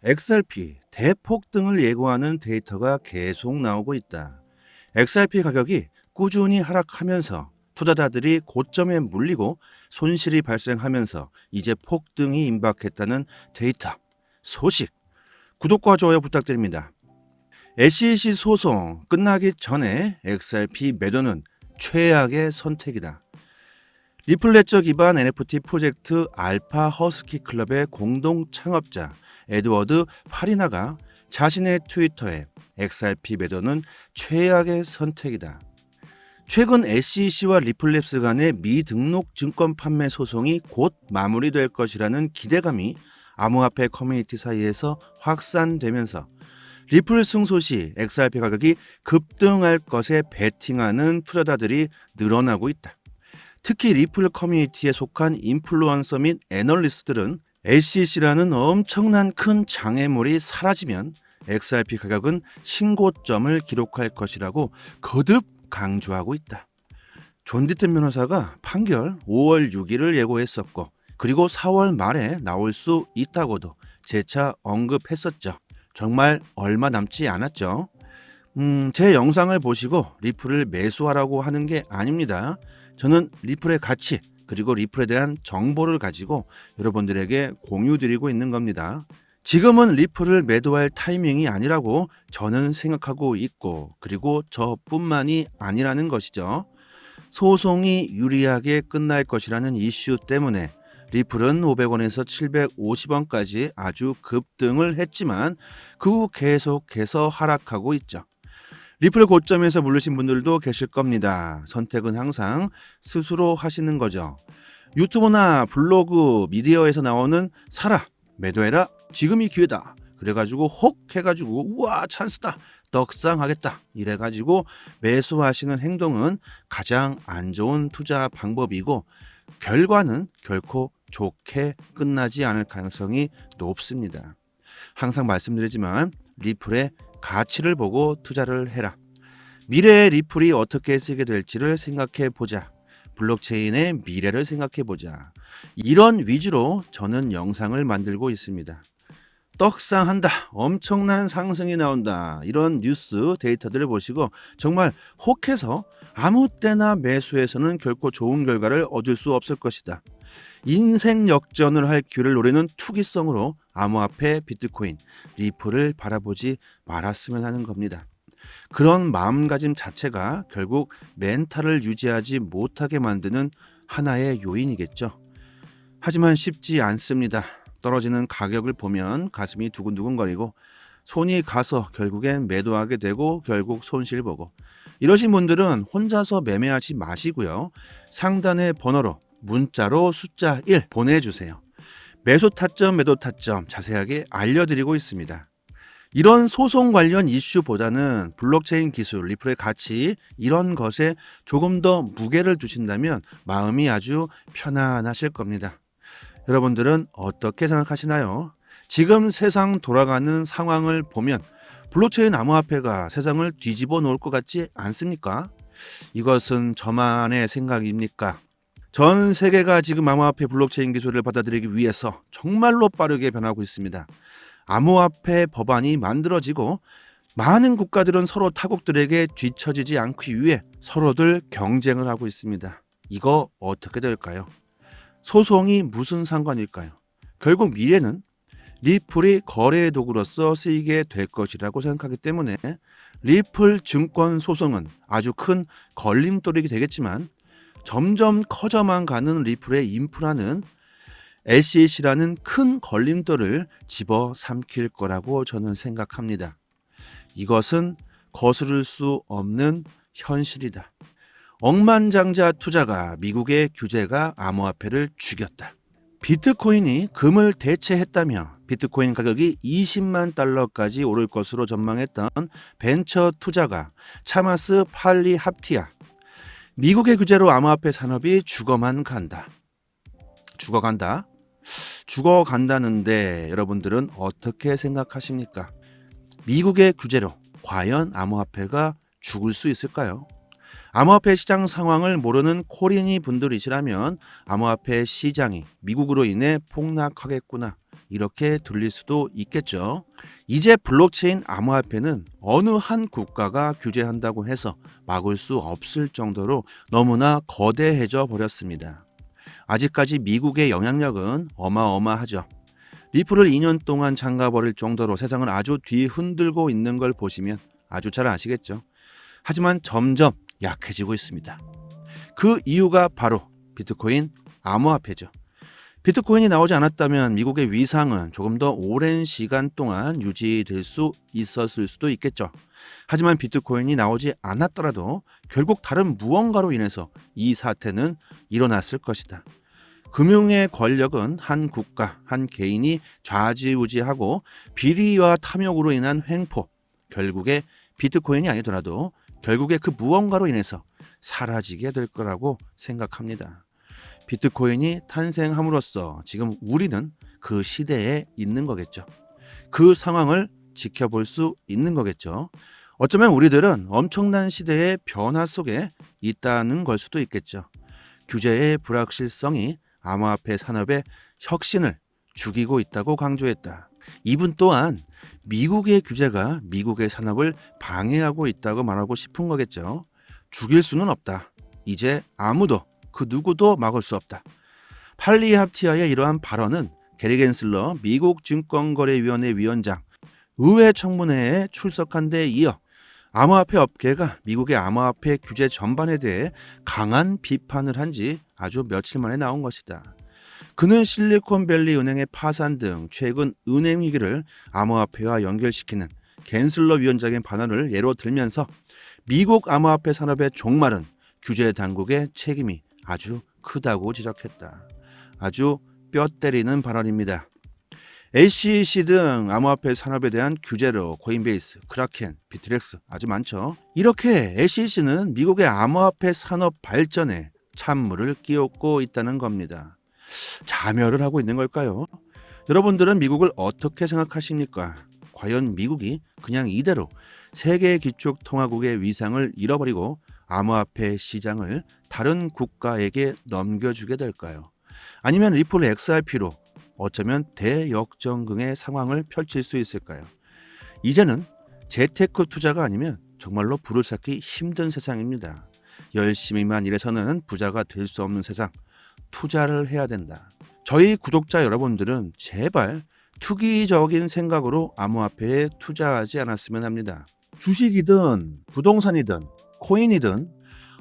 XRP 대폭등을 예고하는 데이터가 계속 나오고 있다. XRP 가격이 꾸준히 하락하면서 투자자들이 고점에 물리고 손실이 발생하면서 이제 폭등이 임박했다는 데이터, 소식, 구독과 좋아요 부탁드립니다. SEC 소송 끝나기 전에 XRP 매도는 최악의 선택이다. 리플레저 기반 NFT 프로젝트 알파 허스키 클럽의 공동 창업자 에드워드 파리나가 자신의 트위터에 XRP 매도는 최악의 선택이다. 최근 SEC와 리플랩스 간의 미등록 증권 판매 소송이 곧 마무리될 것이라는 기대감이 암호화폐 커뮤니티 사이에서 확산되면서 리플 승소 시 XRP 가격이 급등할 것에 베팅하는 투자자들이 늘어나고 있다. 특히 리플 커뮤니티에 속한 인플루언서 및 애널리스트들은 SEC라는 엄청난 큰 장애물이 사라지면 XRP 가격은 신고점을 기록할 것이라고 거듭 강조하고 있다. 존 디튼 변호사가 판결 5월 6일을 예고했었고 그리고 4월 말에 나올 수 있다고도 재차 언급했었죠. 정말 얼마 남지 않았죠. 제 영상을 보시고 리플을 매수하라고 하는 게 아닙니다. 저는 리플의 가치 그리고 리플에 대한 정보를 가지고 여러분들에게 공유드리고 있는 겁니다. 지금은 리플을 매도할 타이밍이 아니라고 저는 생각하고 있고 그리고 저뿐만이 아니라는 것이죠. 소송이 유리하게 끝날 것이라는 이슈 때문에 리플은 500원에서 750원까지 아주 급등을 했지만 그 후 계속해서 하락하고 있죠. 리플 고점에서 물르신 분들도 계실 겁니다. 선택은 항상 스스로 하시는 거죠. 유튜브나 블로그, 미디어에서 나오는 사라, 매도해라, 지금이 기회다. 그래가지고 혹 해가지고 우와 찬스다, 떡상하겠다 이래가지고 매수하시는 행동은 가장 안 좋은 투자 방법이고 결과는 결코 좋게 끝나지 않을 가능성이 높습니다. 항상 말씀드리지만 리플의 가치를 보고 투자를 해라. 미래의 리플이 어떻게 쓰게 될지를 생각해 보자. 블록체인의 미래를 생각해 보자. 이런 위주로 저는 영상을 만들고 있습니다. 떡상한다, 엄청난 상승이 나온다, 이런 뉴스 데이터들을 보시고 정말 혹해서 아무 때나 매수해서는 결코 좋은 결과를 얻을 수 없을 것이다. 인생 역전을 할 기회를 노리는 투기성으로 암호화폐, 비트코인, 리플을 바라보지 말았으면 하는 겁니다. 그런 마음가짐 자체가 결국 멘탈을 유지하지 못하게 만드는 하나의 요인이겠죠. 하지만 쉽지 않습니다. 떨어지는 가격을 보면 가슴이 두근두근거리고 손이 가서 결국엔 매도하게 되고 결국 손실보고, 이러신 분들은 혼자서 매매하지 마시고요. 상단의 번호로 문자로 숫자 1 보내주세요. 매수 타점, 매도 타점 자세하게 알려드리고 있습니다. 이런 소송 관련 이슈보다는 블록체인 기술, 리플의 가치 이런 것에 조금 더 무게를 두신다면 마음이 아주 편안하실 겁니다. 여러분들은 어떻게 생각하시나요? 지금 세상 돌아가는 상황을 보면 블록체인 암호화폐가 세상을 뒤집어 놓을 것 같지 않습니까? 이것은 저만의 생각입니까? 전 세계가 지금 암호화폐 블록체인 기술을 받아들이기 위해서 정말로 빠르게 변하고 있습니다. 암호화폐 법안이 만들어지고 많은 국가들은 서로 타국들에게 뒤처지지 않기 위해 서로들 경쟁을 하고 있습니다. 이거 어떻게 될까요? 소송이 무슨 상관일까요? 결국 미래는 리플이 거래의 도구로서 쓰이게 될 것이라고 생각하기 때문에 리플 증권 소송은 아주 큰 걸림돌이 되겠지만 점점 커져만 가는 리플의 인프라는 SEC라는 큰 걸림돌을 집어삼킬 거라고 저는 생각합니다. 이것은 거스를 수 없는 현실이다. 억만장자 투자가 미국의 규제가 암호화폐를 죽였다. 비트코인이 금을 대체했다며 비트코인 가격이 20만 달러까지 오를 것으로 전망했던 벤처 투자가 차마스 팔리하프티아, 미국의 규제로 암호화폐 산업이 죽어만 간다. 죽어간다? 죽어간다는데 여러분들은 어떻게 생각하십니까? 미국의 규제로 과연 암호화폐가 죽을 수 있을까요? 암호화폐 시장 상황을 모르는 코리니 분들이시라면 암호화폐 시장이 미국으로 인해 폭락하겠구나 이렇게 들릴 수도 있겠죠. 이제 블록체인 암호화폐는 어느 한 국가가 규제한다고 해서 막을 수 없을 정도로 너무나 거대해져 버렸습니다. 아직까지 미국의 영향력은 어마어마하죠. 리플을 2년 동안 잠가버릴 정도로 세상을 아주 뒤흔들고 있는 걸 보시면 아주 잘 아시겠죠. 하지만 점점 약해지고 있습니다. 그 이유가 바로 비트코인 암호화폐죠. 비트코인이 나오지 않았다면 미국의 위상은 조금 더 오랜 시간 동안 유지될 수 있었을 수도 있겠죠. 하지만 비트코인이 나오지 않았더라도 결국 다른 무언가로 인해서 이 사태는 일어났을 것이다. 금융의 권력은 한 국가, 한 개인이 좌지우지하고 비리와 탐욕으로 인한 횡포, 결국에 비트코인이 아니더라도 결국에 그 무언가로 인해서 사라지게 될 거라고 생각합니다. 비트코인이 탄생함으로써 지금 우리는 그 시대에 있는 거겠죠. 그 상황을 지켜볼 수 있는 거겠죠. 어쩌면 우리들은 엄청난 시대의 변화 속에 있다는 걸 수도 있겠죠. 규제의 불확실성이 암호화폐 산업의 혁신을 죽이고 있다고 강조했다. 이분 또한 미국의 규제가 미국의 산업을 방해하고 있다고 말하고 싶은 거겠죠. 죽일 수는 없다. 이제 아무도 그 누구도 막을 수 없다. 팔리합티아의 이러한 발언은 게리 겐슬러 미국 증권거래위원회 위원장 의회 청문회에 출석한 데 이어 암호화폐 업계가 미국의 암호화폐 규제 전반에 대해 강한 비판을 한 지 아주 며칠 만에 나온 것이다. 그는 실리콘밸리 은행의 파산 등 최근 은행 위기를 암호화폐와 연결시키는 겐슬러 위원장의 발언을 예로 들면서 미국 암호화폐 산업의 종말은 규제 당국의 책임이 아주 크다고 지적했다. 아주 뼈 때리는 발언입니다. SEC 등 암호화폐 산업에 대한 규제로 코인베이스, 크라켄, 비트렉스 아주 많죠. 이렇게 SEC는 미국의 암호화폐 산업 발전에 찬물을 끼얹고 있다는 겁니다. 자멸을 하고 있는 걸까요? 여러분들은 미국을 어떻게 생각하십니까? 과연 미국이 그냥 이대로 세계 기축통화국의 위상을 잃어버리고 암호화폐 시장을 다른 국가에게 넘겨주게 될까요? 아니면 리플 XRP로 어쩌면 대역전극의 상황을 펼칠 수 있을까요? 이제는 재테크 투자가 아니면 정말로 부를 쌓기 힘든 세상입니다. 열심히만 일해서는 부자가 될 수 없는 세상, 투자를 해야 된다. 저희 구독자 여러분들은 제발 투기적인 생각으로 암호화폐에 투자하지 않았으면 합니다. 주식이든 부동산이든 코인이든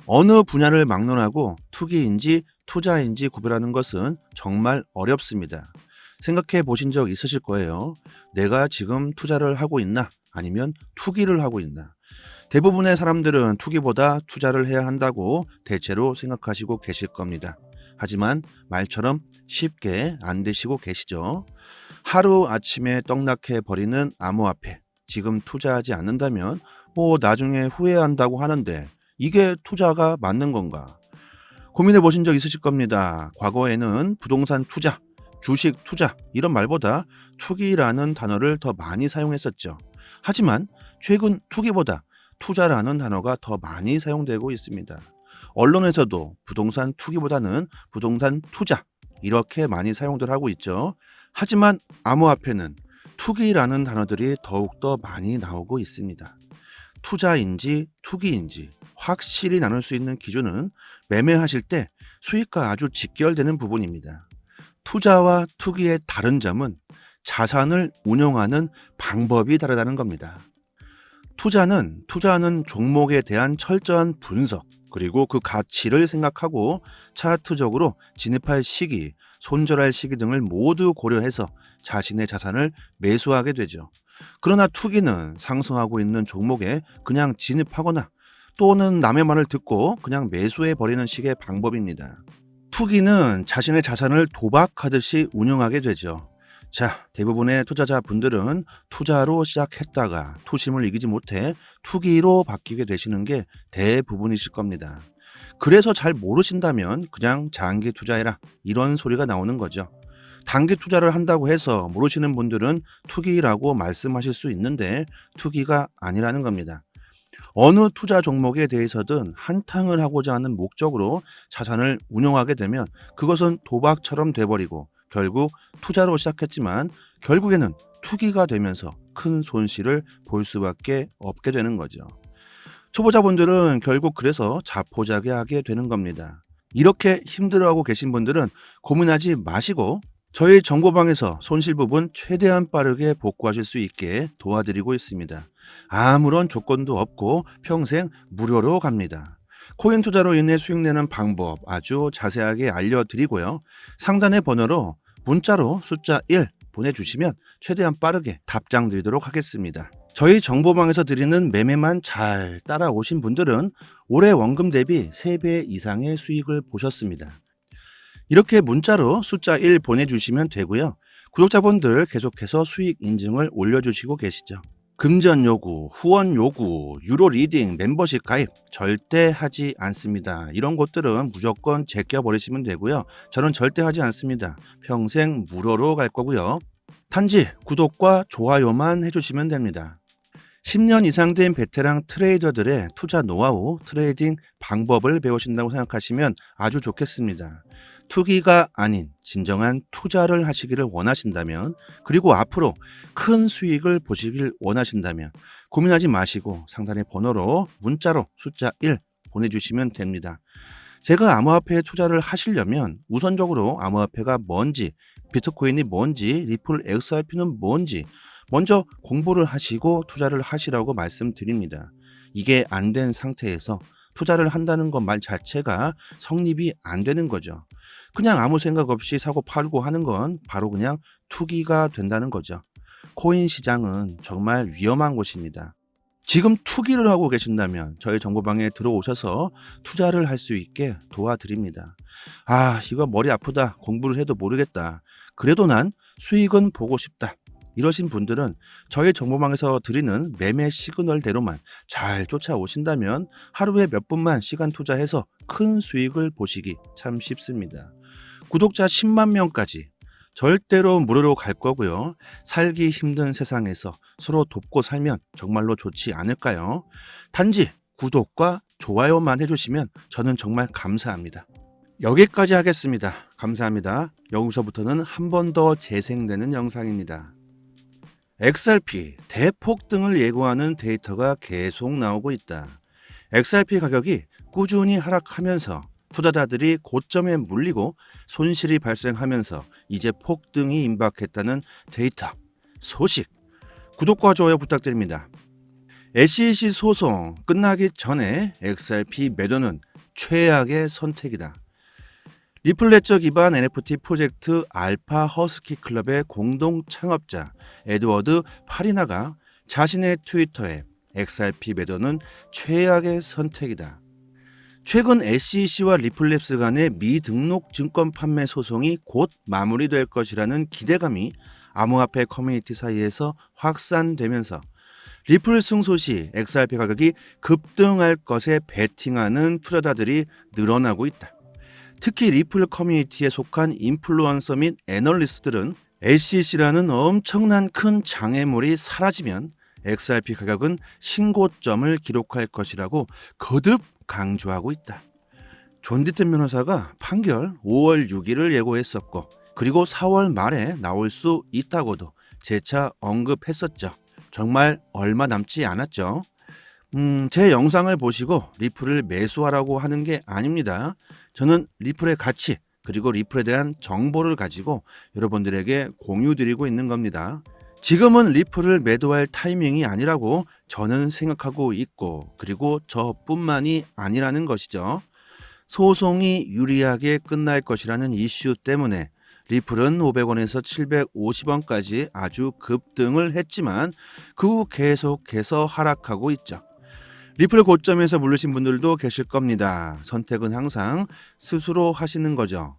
어느 분야를 막론하고 투기인지 투자인지 구별하는 것은 정말 어렵습니다. 생각해 보신 적 있으실 거예요. 내가 지금 투자를 하고 있나? 아니면 투기를 하고 있나? 대부분의 사람들은 투기보다 투자를 해야 한다고 대체로 생각하시고 계실 겁니다. 하지만 말처럼 쉽게 안 되시고 계시죠. 하루 아침에 떡락해 버리는 암호화폐, 지금 투자하지 않는다면 나중에 후회한다고 하는데 이게 투자가 맞는 건가? 고민해 보신 적 있으실 겁니다. 과거에는 부동산 투자, 주식 투자 이런 말보다 투기라는 단어를 더 많이 사용했었죠. 하지만 최근 투기보다 투자라는 단어가 더 많이 사용되고 있습니다. 언론에서도 부동산 투기보다는 부동산 투자 이렇게 많이 사용들 하고 있죠. 하지만 암호화폐는 투기라는 단어들이 더욱더 많이 나오고 있습니다. 투자인지 투기인지 확실히 나눌 수 있는 기준은 매매하실 때 수익과 아주 직결되는 부분입니다. 투자와 투기의 다른 점은 자산을 운용하는 방법이 다르다는 겁니다. 투자는 투자하는 종목에 대한 철저한 분석, 그리고 그 가치를 생각하고 차트적으로 진입할 시기, 손절할 시기 등을 모두 고려해서 자신의 자산을 매수하게 되죠. 그러나 투기는 상승하고 있는 종목에 그냥 진입하거나 또는 남의 말을 듣고 그냥 매수해 버리는 식의 방법입니다. 투기는 자신의 자산을 도박하듯이 운영하게 되죠. 자, 대부분의 투자자분들은 투자로 시작했다가 투심을 이기지 못해 투기로 바뀌게 되시는 게 대부분이실 겁니다. 그래서 잘 모르신다면 그냥 장기 투자해라 이런 소리가 나오는 거죠. 단기 투자를 한다고 해서 모르시는 분들은 투기라고 말씀하실 수 있는데 투기가 아니라는 겁니다. 어느 투자 종목에 대해서든 한탕을 하고자 하는 목적으로 자산을 운용하게 되면 그것은 도박처럼 돼버리고 결국 투자로 시작했지만 결국에는 투기가 되면서 큰 손실을 볼 수밖에 없게 되는 거죠. 초보자분들은 결국 그래서 자포자기하게 되는 겁니다. 이렇게 힘들어하고 계신 분들은 고민하지 마시고 저희 정보방에서 손실 부분 최대한 빠르게 복구하실 수 있게 도와드리고 있습니다. 아무런 조건도 없고 평생 무료로 갑니다. 코인 투자로 인해 수익 내는 방법 아주 자세하게 알려드리고요. 상단의 번호로 문자로 숫자 1 보내주시면 최대한 빠르게 답장 드리도록 하겠습니다. 저희 정보방에서 드리는 매매만 잘 따라오신 분들은 올해 원금 대비 3배 이상의 수익을 보셨습니다. 이렇게 문자로 숫자 1 보내주시면 되고요. 구독자분들 계속해서 수익 인증을 올려주시고 계시죠. 금전 요구, 후원 요구, 유로 리딩, 멤버십 가입 절대 하지 않습니다. 이런 것들은 무조건 제껴버리시면 되고요. 저는 절대 하지 않습니다. 평생 무료로 갈 거고요. 단지 구독과 좋아요만 해주시면 됩니다. 10년 이상 된 베테랑 트레이더들의 투자 노하우, 트레이딩 방법을 배우신다고 생각하시면 아주 좋겠습니다. 투기가 아닌 진정한 투자를 하시기를 원하신다면, 그리고 앞으로 큰 수익을 보시길 원하신다면 고민하지 마시고 상단의 번호로 문자로 숫자 1 보내주시면 됩니다. 제가 암호화폐에 투자를 하시려면 우선적으로 암호화폐가 뭔지, 비트코인이 뭔지, 리플 XRP는 뭔지 먼저 공부를 하시고 투자를 하시라고 말씀드립니다. 이게 안 된 상태에서 투자를 한다는 것 말 자체가 성립이 안 되는 거죠. 그냥 아무 생각 없이 사고 팔고 하는 건 바로 그냥 투기가 된다는 거죠. 코인 시장은 정말 위험한 곳입니다. 지금 투기를 하고 계신다면 저희 정보방에 들어오셔서 투자를 할 수 있게 도와드립니다. 아, 이거 머리 아프다. 공부를 해도 모르겠다. 그래도 난 수익은 보고 싶다. 이러신 분들은 저희 정보망에서 드리는 매매 시그널대로만 잘 쫓아오신다면 하루에 몇 분만 시간 투자해서 큰 수익을 보시기 참 쉽습니다. 구독자 10만 명까지 절대로 무료로 갈 거고요. 살기 힘든 세상에서 서로 돕고 살면 정말로 좋지 않을까요? 단지 구독과 좋아요만 해주시면 저는 정말 감사합니다. 여기까지 하겠습니다. 감사합니다. 여기서부터는 한 번 더 재생되는 영상입니다. XRP 대폭등을 예고하는 데이터가 계속 나오고 있다. XRP 가격이 꾸준히 하락하면서 투자자들이 고점에 물리고 손실이 발생하면서 이제 폭등이 임박했다는 데이터, 소식, 구독과 좋아요 부탁드립니다. SEC 소송 끝나기 전에 XRP 매도는 최악의 선택이다. 리플레저 기반 NFT 프로젝트 알파 허스키 클럽의 공동 창업자 에드워드 파리나가 자신의 트위터에 XRP 매도는 최악의 선택이다. 최근 SEC와 리플랩스 간의 미등록 증권 판매 소송이 곧 마무리될 것이라는 기대감이 암호화폐 커뮤니티 사이에서 확산되면서 리플 승소 시 XRP 가격이 급등할 것에 베팅하는 투자자들이 늘어나고 있다. 특히 리플 커뮤니티에 속한 인플루언서 및 애널리스트들은 SEC라는 엄청난 큰 장애물이 사라지면 XRP 가격은 신고점을 기록할 것이라고 거듭 강조하고 있다. 존 디튼 변호사가 판결 5월 6일을 예고했었고 그리고 4월 말에 나올 수 있다고도 재차 언급했었죠. 정말 얼마 남지 않았죠. 제 영상을 보시고 리플을 매수하라고 하는 게 아닙니다. 저는 리플의 가치 그리고 리플에 대한 정보를 가지고 여러분들에게 공유드리고 있는 겁니다. 지금은 리플을 매도할 타이밍이 아니라고 저는 생각하고 있고 그리고 저뿐만이 아니라는 것이죠. 소송이 유리하게 끝날 것이라는 이슈 때문에 리플은 500원에서 750원까지 아주 급등을 했지만 그 후 계속해서 하락하고 있죠. 리플 고점에서 물르신 분들도 계실 겁니다. 선택은 항상 스스로 하시는 거죠.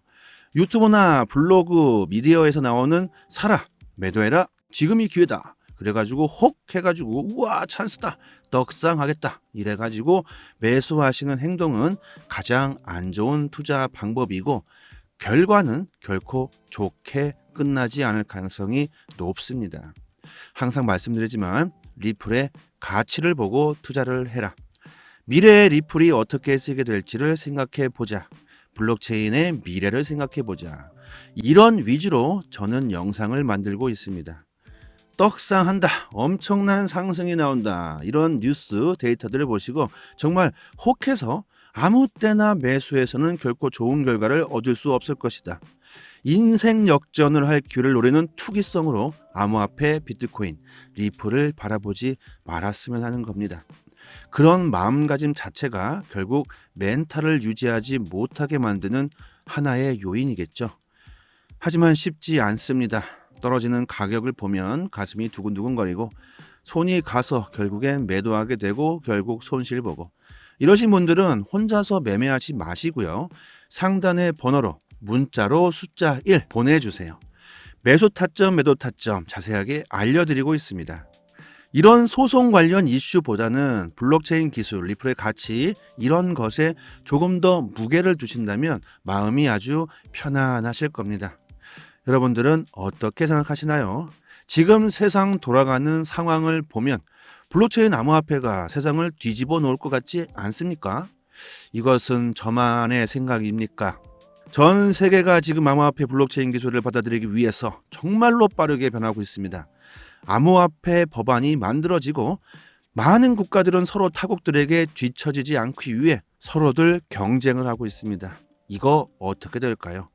유튜브나 블로그, 미디어에서 나오는 사라, 매도해라, 지금이 기회다. 그래가지고 혹 해가지고 우와 찬스다, 떡상하겠다 이래가지고 매수하시는 행동은 가장 안 좋은 투자 방법이고 결과는 결코 좋게 끝나지 않을 가능성이 높습니다. 항상 말씀드리지만 리플의 가치를 보고 투자를 해라. 미래의 리플이 어떻게 쓰게 될지를 생각해 보자. 블록체인의 미래를 생각해 보자. 이런 위주로 저는 영상을 만들고 있습니다. 떡상한다. 엄청난 상승이 나온다. 이런 뉴스 데이터들을 보시고 정말 혹해서 아무 때나 매수해서는 결코 좋은 결과를 얻을 수 없을 것이다. 인생 역전을 할 기회를 노리는 투기성으로 암호화폐, 비트코인, 리플을 바라보지 말았으면 하는 겁니다. 그런 마음가짐 자체가 결국 멘탈을 유지하지 못하게 만드는 하나의 요인이겠죠. 하지만 쉽지 않습니다. 떨어지는 가격을 보면 가슴이 두근두근거리고 손이 가서 결국엔 매도하게 되고 결국 손실 보고, 이러신 분들은 혼자서 매매하지 마시고요. 상단의 번호로 문자로 숫자 1 보내주세요. 매수 타점, 매도 타점 자세하게 알려드리고 있습니다. 이런 소송 관련 이슈보다는 블록체인 기술, 리플의 가치, 이런 것에 조금 더 무게를 두신다면 마음이 아주 편안하실 겁니다. 여러분들은 어떻게 생각하시나요? 지금 세상 돌아가는 상황을 보면 블록체인 암호화폐가 세상을 뒤집어 놓을 것 같지 않습니까? 이것은 저만의 생각입니까? 전 세계가 지금 암호화폐 블록체인 기술을 받아들이기 위해서 정말로 빠르게 변하고 있습니다. 암호화폐 법안이 만들어지고 많은 국가들은 서로 타국들에게 뒤처지지 않기 위해 서로들 경쟁을 하고 있습니다. 이거 어떻게 될까요?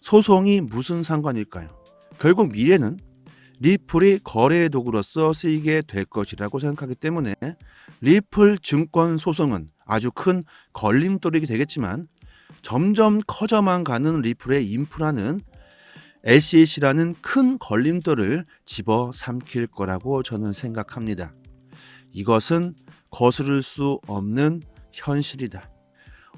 소송이 무슨 상관일까요? 결국 미래는 리플이 거래의 도구로서 쓰이게 될 것이라고 생각하기 때문에 리플 증권 소송은 아주 큰 걸림돌이 되겠지만 점점 커져만 가는 리플의 인프라는 SEC라는 큰 걸림돌을 집어삼킬 거라고 저는 생각합니다. 이것은 거스를 수 없는 현실이다.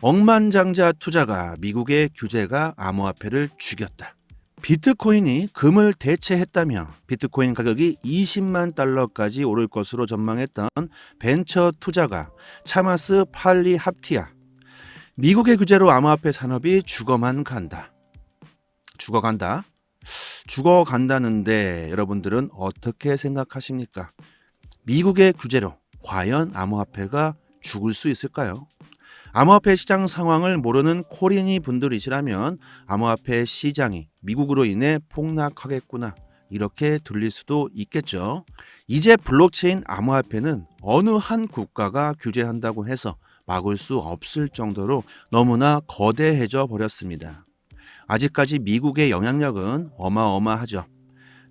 억만장자 투자가 미국의 규제가 암호화폐를 죽였다. 비트코인이 금을 대체했다며 비트코인 가격이 20만 달러까지 오를 것으로 전망했던 벤처 투자가 차마스 팔리합티아, 미국의 규제로 암호화폐 산업이 죽어만 간다. 죽어간다는데 여러분들은 어떻게 생각하십니까? 미국의 규제로 과연 암호화폐가 죽을 수 있을까요? 암호화폐 시장 상황을 모르는 코리니 분들이시라면 암호화폐 시장이 미국으로 인해 폭락하겠구나, 이렇게 들릴 수도 있겠죠. 이제 블록체인 암호화폐는 어느 한 국가가 규제한다고 해서 막을 수 없을 정도로 너무나 거대해져 버렸습니다. 아직까지 미국의 영향력은 어마어마하죠.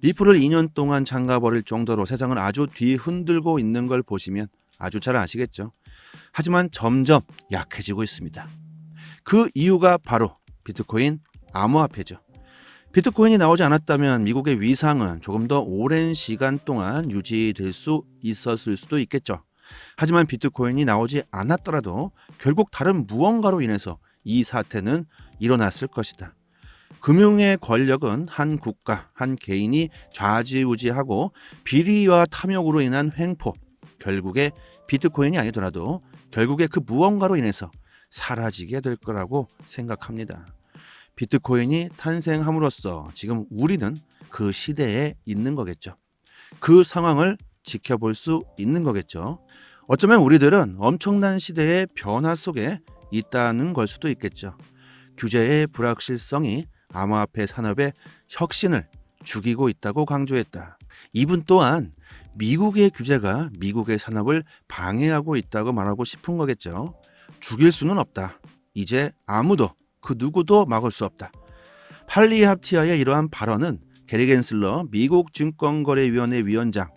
리플을 2년 동안 잠가버릴 정도로 세상을 아주 뒤흔들고 있는 걸 보시면 아주 잘 아시겠죠. 하지만 점점 약해지고 있습니다. 그 이유가 바로 비트코인 암호화폐죠. 비트코인이 나오지 않았다면 미국의 위상은 조금 더 오랜 시간 동안 유지될 수 있었을 수도 있겠죠. 하지만 비트코인이 나오지 않았더라도 결국 다른 무언가로 인해서 이 사태는 일어났을 것이다. 금융의 권력은 한 국가, 한 개인이 좌지우지하고 비리와 탐욕으로 인한 횡포, 결국에 비트코인이 아니더라도 결국에 그 무언가로 인해서 사라지게 될 거라고 생각합니다. 비트코인이 탄생함으로써 지금 우리는 그 시대에 있는 거겠죠. 그 상황을 지켜볼 수 있는 거겠죠. 어쩌면 우리들은 엄청난 시대의 변화 속에 있다는 걸 수도 있겠죠. 규제의 불확실성이 암호화폐 산업의 혁신을 죽이고 있다고 강조했다. 이분 또한 미국의 규제가 미국의 산업을 방해하고 있다고 말하고 싶은 거겠죠. 죽일 수는 없다. 이제 아무도 그 누구도 막을 수 없다. 팔리합티아의 이러한 발언은 게리 겐슬러 미국 증권거래위원회 위원장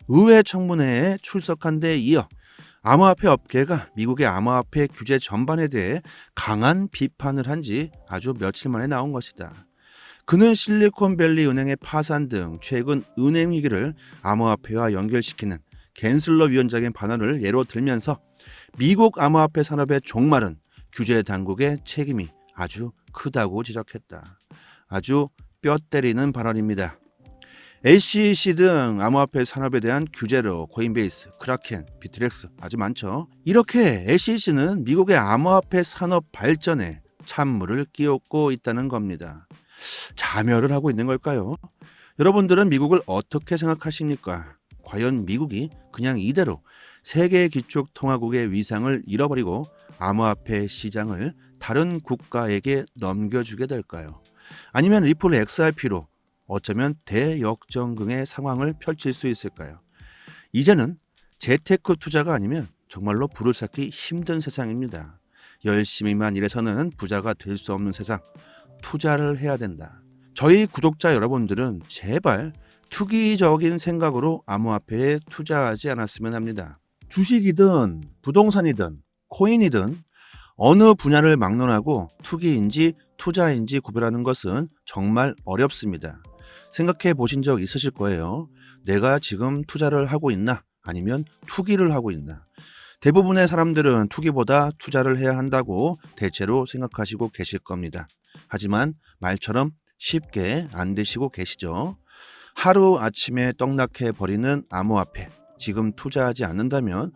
의회 청문회에 출석한 데 이어 암호화폐 업계가 미국의 암호화폐 규제 전반에 대해 강한 비판을 한 지 아주 며칠 만에 나온 것이다. 그는 실리콘밸리 은행의 파산 등 최근 은행 위기를 암호화폐와 연결시키는 겐슬러 위원장의 발언을 예로 들면서 미국 암호화폐 산업의 종말은 규제 당국의 책임이 아주 크다고 지적했다. 아주 뼈 때리는 발언입니다. SEC 등 암호화폐 산업에 대한 규제로 코인베이스, 크라켄, 비트렉스 아주 많죠. 이렇게 SEC는 미국의 암호화폐 산업 발전에 찬물을 끼얹고 있다는 겁니다. 자멸을 하고 있는 걸까요? 여러분들은 미국을 어떻게 생각하십니까? 과연 미국이 그냥 이대로 세계 기축통화국의 위상을 잃어버리고 암호화폐 시장을 다른 국가에게 넘겨주게 될까요? 아니면 리플 XRP로 어쩌면 대역전극의 상황을 펼칠 수 있을까요? 이제는 재테크 투자가 아니면 정말로 부를 찾기 힘든 세상입니다. 열심히만 일해서는 부자가 될 수 없는 세상, 투자를 해야 된다. 저희 구독자 여러분들은 제발 투기적인 생각으로 암호화폐에 투자하지 않았으면 합니다. 주식이든 부동산이든 코인이든 어느 분야를 막론하고 투기인지 투자인지 구별하는 것은 정말 어렵습니다. 생각해 보신 적 있으실 거예요. 내가 지금 투자를 하고 있나? 아니면 투기를 하고 있나? 대부분의 사람들은 투기보다 투자를 해야 한다고 대체로 생각하시고 계실 겁니다. 하지만 말처럼 쉽게 안 되시고 계시죠? 하루 아침에 떡락해 버리는 암호화폐. 지금 투자하지 않는다면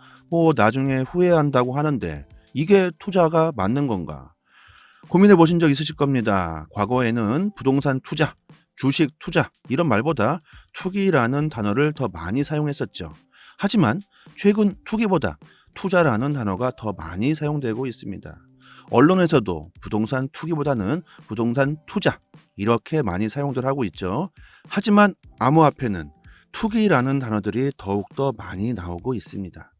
나중에 후회한다고 하는데 이게 투자가 맞는 건가? 고민해 보신 적 있으실 겁니다. 과거에는 부동산 투자, 주식 투자 이런 말보다 투기라는 단어를 더 많이 사용했었죠. 하지만 최근 투기보다 투자라는 단어가 더 많이 사용되고 있습니다. 언론에서도 부동산 투기보다는 부동산 투자 이렇게 많이 사용들 하고 있죠. 하지만 암호화폐는 투기라는 단어들이 더욱더 많이 나오고 있습니다.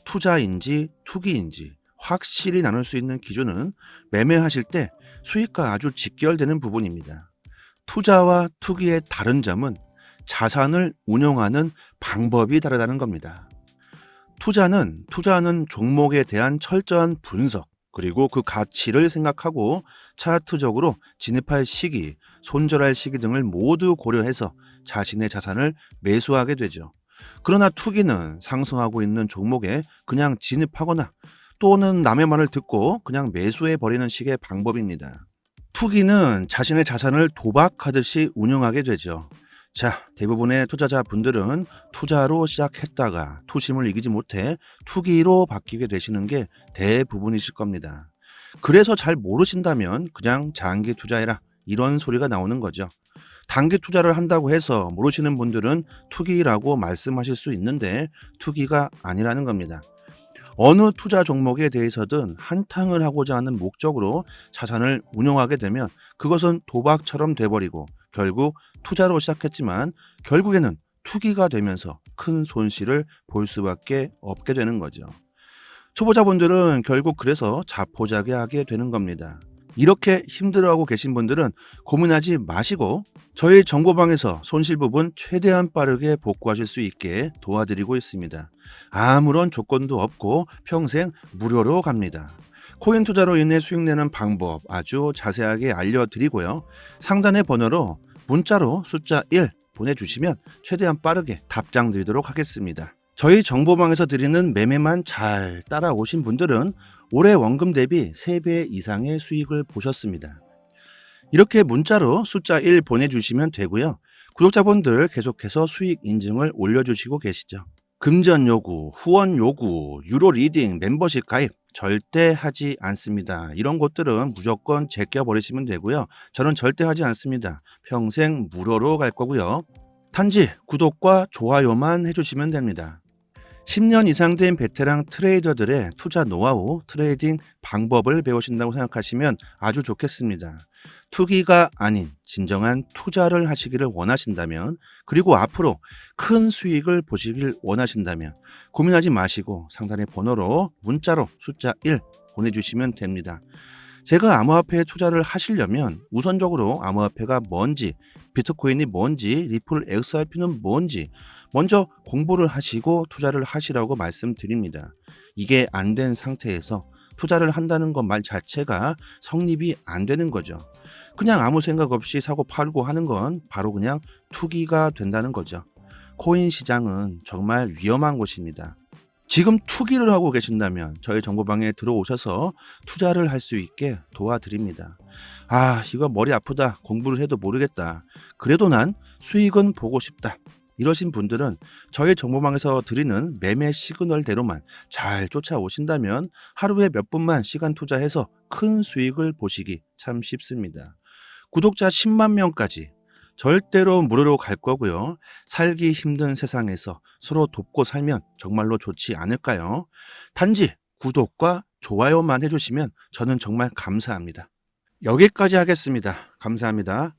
투자인지 투기인지 확실히 나눌 수 있는 기준은 매매하실 때 수익과 아주 직결되는 부분입니다. 투자와 투기의 다른 점은 자산을 운용하는 방법이 다르다는 겁니다. 투자는 투자하는 종목에 대한 철저한 분석, 그리고 그 가치를 생각하고 차트적으로 진입할 시기, 손절할 시기 등을 모두 고려해서 자신의 자산을 매수하게 되죠. 그러나 투기는 상승하고 있는 종목에 그냥 진입하거나 또는 남의 말을 듣고 그냥 매수해버리는 식의 방법입니다. 투기는 자신의 자산을 도박하듯이 운영하게 되죠. 자, 대부분의 투자자분들은 투자로 시작했다가 투심을 이기지 못해 투기로 바뀌게 되시는 게 대부분이실 겁니다. 그래서 잘 모르신다면 그냥 장기 투자해라 이런 소리가 나오는 거죠. 단기 투자를 한다고 해서 모르시는 분들은 투기라고 말씀하실 수 있는데 투기가 아니라는 겁니다. 어느 투자 종목에 대해서든 한탕을 하고자 하는 목적으로 자산을 운용하게 되면 그것은 도박처럼 돼버리고 결국 투자로 시작했지만 결국에는 투기가 되면서 큰 손실을 볼 수밖에 없게 되는 거죠. 초보자분들은 결국 그래서 자포자기하게 되는 겁니다. 이렇게 힘들어하고 계신 분들은 고민하지 마시고 저희 정보방에서 손실 부분 최대한 빠르게 복구하실 수 있게 도와드리고 있습니다. 아무런 조건도 없고 평생 무료로 갑니다. 코인 투자로 인해 수익 내는 방법 아주 자세하게 알려드리고요. 상단의 번호로 문자로 숫자 1 보내주시면 최대한 빠르게 답장 드리도록 하겠습니다. 저희 정보방에서 드리는 매매만 잘 따라오신 분들은 올해 원금 대비 3배 이상의 수익을 보셨습니다. 이렇게 문자로 숫자 1 보내주시면 되고요. 구독자분들 계속해서 수익 인증을 올려주시고 계시죠. 금전 요구, 후원 요구, 유로 리딩, 멤버십 가입 절대 하지 않습니다. 이런 것들은 무조건 제껴버리시면 되고요. 저는 절대 하지 않습니다. 평생 무료로 갈 거고요. 단지 구독과 좋아요만 해주시면 됩니다. 10년 이상 된 베테랑 트레이더들의 투자 노하우, 트레이딩 방법을 배우신다고 생각하시면 아주 좋겠습니다. 투기가 아닌 진정한 투자를 하시기를 원하신다면, 그리고 앞으로 큰 수익을 보시길 원하신다면 고민하지 마시고 상단의 번호로 문자로 숫자 1 보내주시면 됩니다. 제가 암호화폐에 투자를 하시려면 우선적으로 암호화폐가 뭔지, 비트코인이 뭔지, 리플 XRP는 뭔지 먼저 공부를 하시고 투자를 하시라고 말씀드립니다. 이게 안 된 상태에서 투자를 한다는 것 말 자체가 성립이 안 되는 거죠. 그냥 아무 생각 없이 사고 팔고 하는 건 바로 그냥 투기가 된다는 거죠. 코인 시장은 정말 위험한 곳입니다. 지금 투기를 하고 계신다면 저희 정보방에 들어오셔서 투자를 할 수 있게 도와드립니다. 이거 머리 아프다. 공부를 해도 모르겠다. 그래도 난 수익은 보고 싶다. 이러신 분들은 저희 정보방에서 드리는 매매 시그널대로만 잘 쫓아오신다면 하루에 몇 분만 시간 투자해서 큰 수익을 보시기 참 쉽습니다. 구독자 10만 명까지 절대로 무료로 갈 거고요. 살기 힘든 세상에서 서로 돕고 살면 정말로 좋지 않을까요? 단지 구독과 좋아요만 해주시면 저는 정말 감사합니다. 여기까지 하겠습니다. 감사합니다.